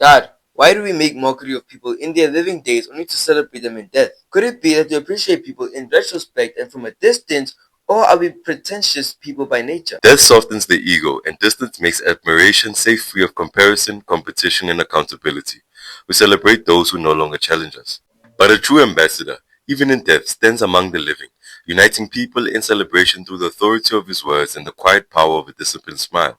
Dad, why do we make mockery of people in their living days only to celebrate them in death? Could it be that we appreciate people in retrospect and from a distance, or are we pretentious people by nature? Death softens the ego, and distance makes admiration safe, free of comparison, competition, and accountability. We celebrate those who no longer challenge us. But a true ambassador, even in death, stands among the living, uniting people in celebration through the authority of his words and the quiet power of a disciplined smile.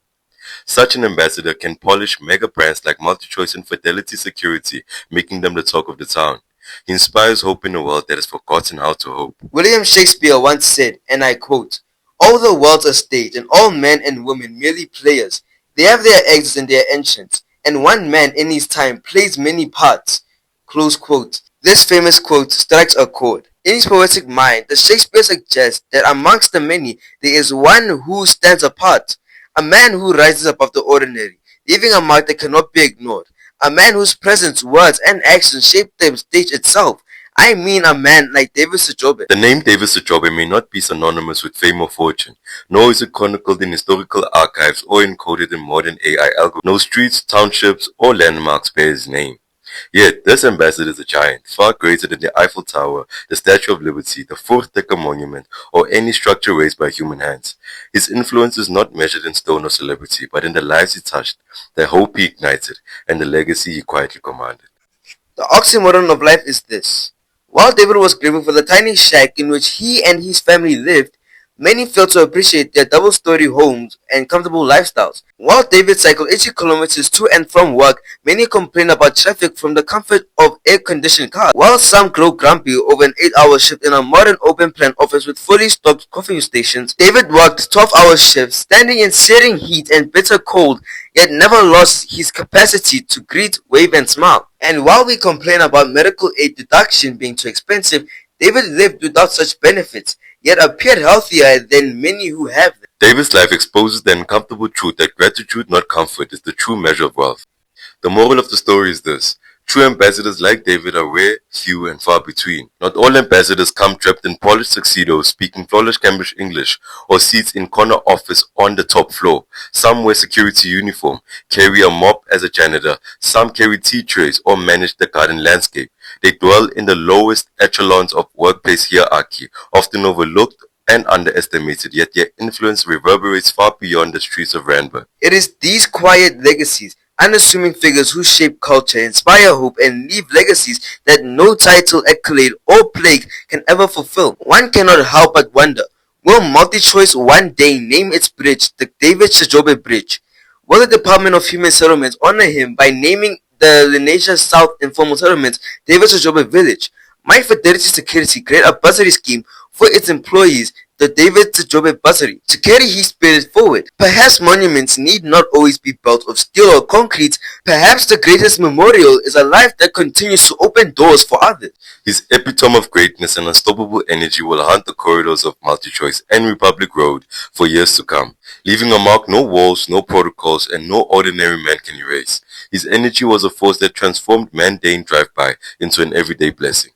Such an ambassador can polish mega brands like MultiChoice and Fidelity Security, making them the talk of the town. He inspires hope in a world that has forgotten how to hope. William Shakespeare once said, and I quote, "All the world's a stage, and all men and women merely players. They have their exits and their entrants, and one man in his time plays many parts." Close quote. This famous quote strikes a chord. In his poetic mind, the Shakespeare suggests that amongst the many, there is one who stands apart, a man who rises above the ordinary, leaving a mark that cannot be ignored, a man whose presence, words, and actions shape the stage itself. I mean a man like David Sejobe. The name David Sejobe may not be synonymous with fame or fortune, nor is it chronicled in historical archives or encoded in modern AI algorithms. No streets, townships, or landmarks bear his name. Yet, this ambassador is a giant, far greater than the Eiffel Tower, the Statue of Liberty, the Fourth Decker Monument, or any structure raised by human hands. His influence is not measured in stone or celebrity, but in the lives he touched, the hope he ignited, and the legacy he quietly commanded. The oxymoron of life is this. While David was grateful for the tiny shack in which he and his family lived, many failed to appreciate their double-story homes and comfortable lifestyles. While David cycled 80 kilometers to and from work, many complained about traffic from the comfort of air-conditioned cars. While some grow grumpy over an 8-hour shift in a modern open-plan office with fully stocked coffee stations, David worked 12-hour shifts, standing in searing heat and bitter cold, yet never lost his capacity to greet, wave, and smile. And while we complain about medical aid deduction being too expensive, David lived without such benefits, yet appeared healthier than many who have them. David's life exposes the uncomfortable truth that gratitude, not comfort, is the true measure of wealth. The moral of the story is this. True ambassadors like David are rare, few, and far between. Not all ambassadors come draped in polished tuxedos, speaking flawless Cambridge English, or seats in corner office on the top floor. Some wear security uniform, carry a mop as a janitor, some carry tea trays or manage the garden landscape. They dwell in the lowest echelons of workplace hierarchy, often overlooked and underestimated, yet their influence reverberates far beyond the streets of Randburg. It is these quiet legacies, unassuming figures who shape culture, inspire hope, and leave legacies that no title, accolade, or plague can ever fulfill. One cannot help but wonder, will MultiChoice one day name its bridge the David Sejobe Bridge? Will the Department of Human Settlements honor him by naming the Lenasia South Informal Settlement David Sejobe Village? Might Fidelity Security create a bursary scheme for its employees, the David Sejobe Bursary, to carry his spirit forward? Perhaps monuments need not always be built of steel or concrete. Perhaps the greatest memorial is a life that continues to open doors for others. His epitome of greatness and unstoppable energy will haunt the corridors of MultiChoice and Republic Road for years to come, leaving a mark no walls, no protocols, and no ordinary man can erase. His energy was a force that transformed mundane drive-by into an everyday blessing.